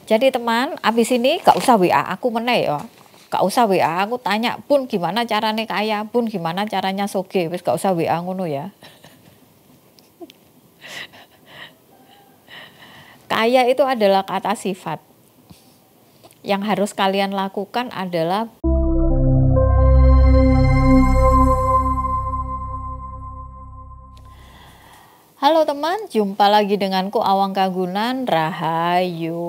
Jadi teman, abis ini gak usah WA aku meneh ya. Gak usah WA aku tanya, "Pun gimana carane kaya? Pun gimana caranya soge?" Wis gak usah WA ngono ya. Kaya itu adalah kata sifat. Yang harus kalian lakukan adalah halo teman, jumpa lagi denganku Awang Kagunan, Rahayu.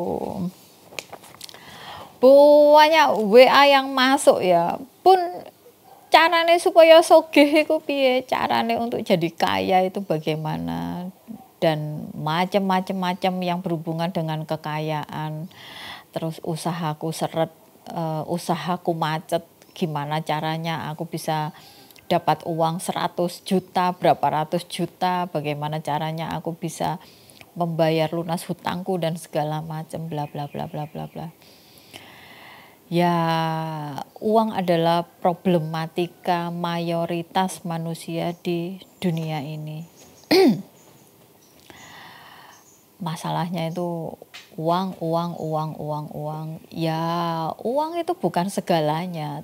Banyak WA yang masuk ya. Pun carane supaya sogeh iku piye? Carane untuk jadi kaya itu bagaimana? Dan macam-macam yang berhubungan dengan kekayaan. Terus usahaku seret, usahaku macet, gimana caranya aku bisa dapat uang 100 juta, berapa ratus juta, bagaimana caranya aku bisa membayar lunas hutangku dan segala macam bla bla bla bla bla bla. Ya, uang adalah problematika mayoritas manusia di dunia ini. Masalahnya itu uang. Ya, uang itu bukan segalanya.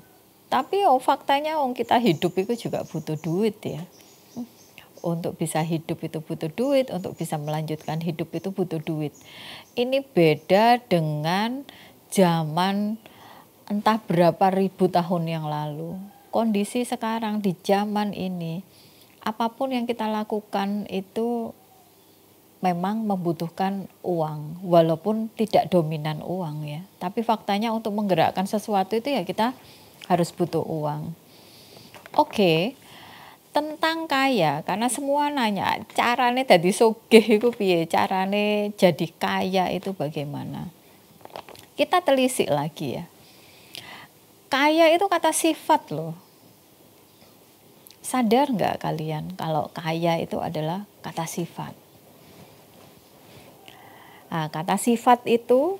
Tapi faktanya kita hidup itu juga butuh duit ya. Untuk bisa hidup itu butuh duit, untuk bisa melanjutkan hidup itu butuh duit. Ini beda dengan zaman entah berapa ribu tahun yang lalu. Kondisi sekarang di zaman ini, apapun yang kita lakukan itu memang membutuhkan uang, walaupun tidak dominan uang ya. Tapi faktanya untuk menggerakkan sesuatu itu ya kita harus butuh uang. Oke, tentang kaya, karena semua nanya, carane dadi sugih iku piye? Carane jadi kaya itu bagaimana? Kita telisik lagi ya. Kaya itu kata sifat loh. Sadar nggak kalian kalau kaya itu adalah kata sifat? Nah, kata sifat itu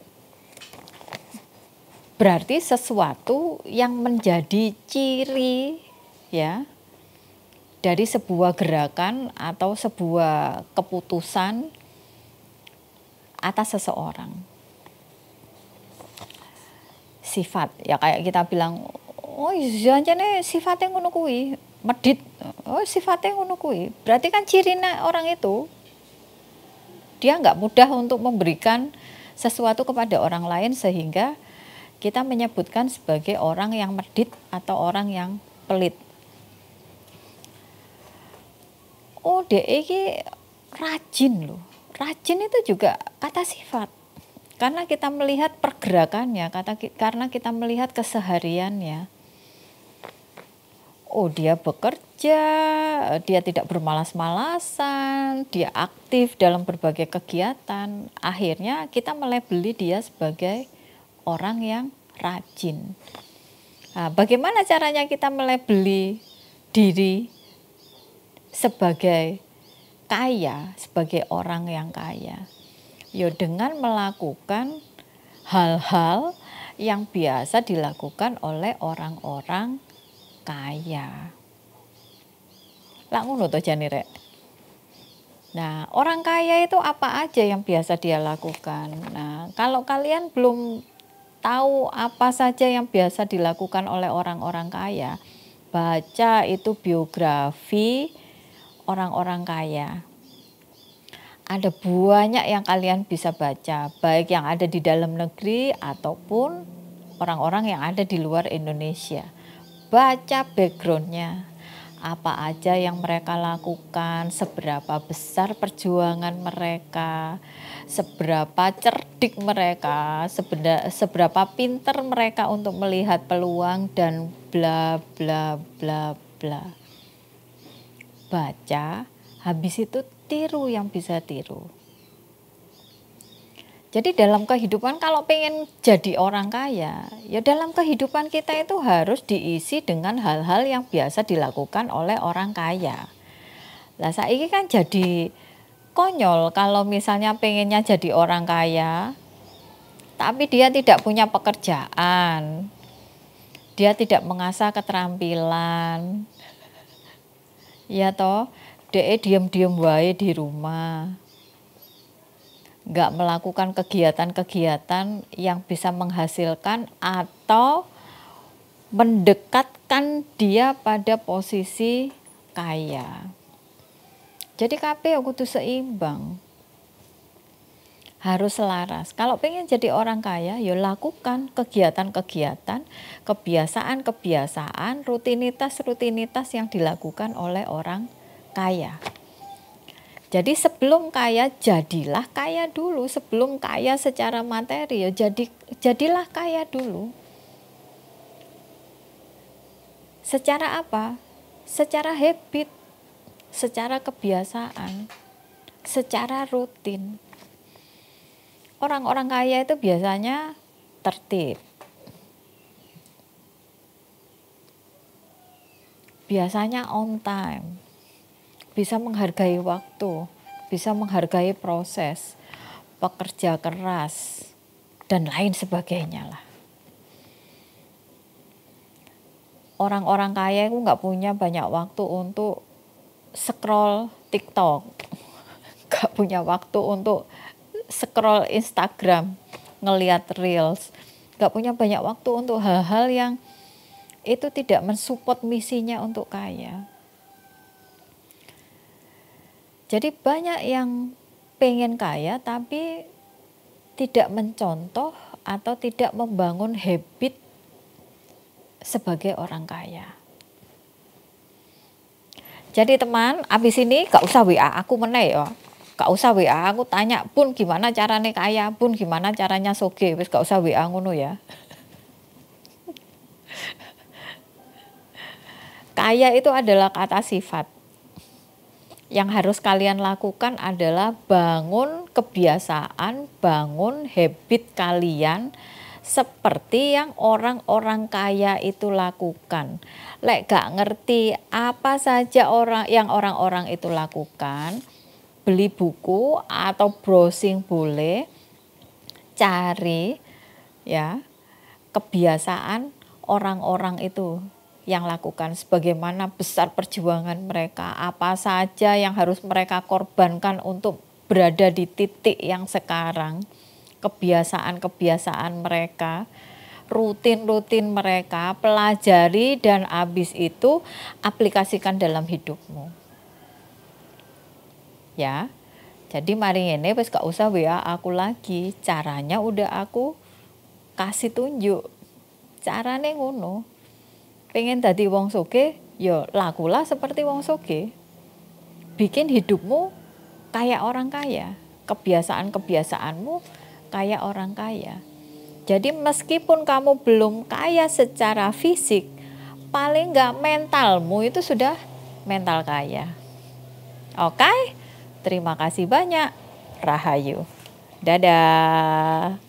berarti sesuatu yang menjadi ciri ya dari sebuah gerakan atau sebuah keputusan atas seseorang. Sifat ya kayak kita bilang, oh janjane sifatnya ngono kuwi, medit. Oh sifatnya ngono kuwi. Berarti kan cirinya orang itu dia nggak mudah untuk memberikan sesuatu kepada orang lain sehingga kita menyebutkan sebagai orang yang medit atau orang yang pelit. Oh DE iki rajin loh. Rajin itu juga kata sifat. Karena kita melihat pergerakannya, karena kita melihat kesehariannya. Oh dia bekerja, dia tidak bermalas-malasan, dia aktif dalam berbagai kegiatan. Akhirnya kita melabeli dia sebagai orang yang rajin. Nah, bagaimana caranya kita melabeli diri sebagai kaya, sebagai orang yang kaya? Ya dengan melakukan hal-hal yang biasa dilakukan oleh orang-orang kaya. Lah ngono to jane rek. Nah, orang kaya itu apa aja yang biasa dia lakukan? Nah, kalau kalian belum tahu apa saja yang biasa dilakukan oleh orang-orang kaya, baca itu biografi orang-orang kaya. Ada banyak yang kalian bisa baca, baik yang ada di dalam negeri ataupun orang-orang yang ada di luar Indonesia. Baca backgroundnya, apa aja yang mereka lakukan, seberapa besar perjuangan mereka, seberapa cerdik mereka, seberapa pintar mereka untuk melihat peluang dan bla bla bla bla. Baca, habis itu tiru yang bisa tiru. Jadi dalam kehidupan kalau pengen jadi orang kaya, ya dalam kehidupan kita itu harus diisi dengan hal-hal yang biasa dilakukan oleh orang kaya. Lah saiki kan jadi konyol kalau misalnya pengennya jadi orang kaya, tapi dia tidak punya pekerjaan, dia tidak mengasah keterampilan, ya toh, dia diam-diam wae di rumah. nggak melakukan kegiatan-kegiatan yang bisa menghasilkan atau mendekatkan dia pada posisi kaya. Jadi kabeh kudu seimbang. Harus selaras. Kalau pengen jadi orang kaya, ya lakukan kegiatan-kegiatan, kebiasaan-kebiasaan, rutinitas-rutinitas yang dilakukan oleh orang kaya. Jadi sebelum kaya, jadilah kaya dulu. Sebelum kaya secara materi, ya jadilah kaya dulu. Secara apa? Secara habit, secara kebiasaan, secara rutin. Orang-orang kaya itu biasanya tertib. Biasanya on time. Bisa menghargai waktu, bisa menghargai proses, pekerja keras, dan lain sebagainya lah. Orang-orang kaya itu nggak punya banyak waktu untuk scroll TikTok, nggak punya waktu untuk scroll Instagram, ngelihat reels, nggak punya banyak waktu untuk hal-hal yang itu tidak mensupport misinya untuk kaya. Jadi banyak yang pengen kaya tapi tidak mencontoh atau tidak membangun habit sebagai orang kaya. Jadi teman, abis ini gak usah WA aku meneh ya. Gak usah WA aku tanya, Bun gimana caranya kaya, Bun gimana caranya soge, wis gak usah WA ngono ya. Kaya itu adalah kata sifat. Yang harus kalian lakukan adalah bangun kebiasaan, bangun habit kalian seperti yang orang-orang kaya itu lakukan. Lek gak ngerti apa saja orang-orang itu lakukan, beli buku atau browsing boleh, cari ya kebiasaan orang-orang itu yang lakukan, sebagaimana besar perjuangan mereka, apa saja yang harus mereka korbankan untuk berada di titik yang sekarang, kebiasaan-kebiasaan mereka, rutin-rutin mereka, pelajari dan habis itu aplikasikan dalam hidupmu. Ya, jadi mari ngene wis gak usah WA aku lagi, caranya udah aku kasih tunjuk, carane ngono. Pengen dadi wong sugih, ya lakulah seperti wong sugih. Bikin hidupmu kayak orang kaya, kebiasaan-kebiasaanmu kayak orang kaya. Jadi meskipun kamu belum kaya secara fisik, paling enggak mentalmu itu sudah mental kaya. Oke? Terima kasih banyak. Rahayu. Dadah.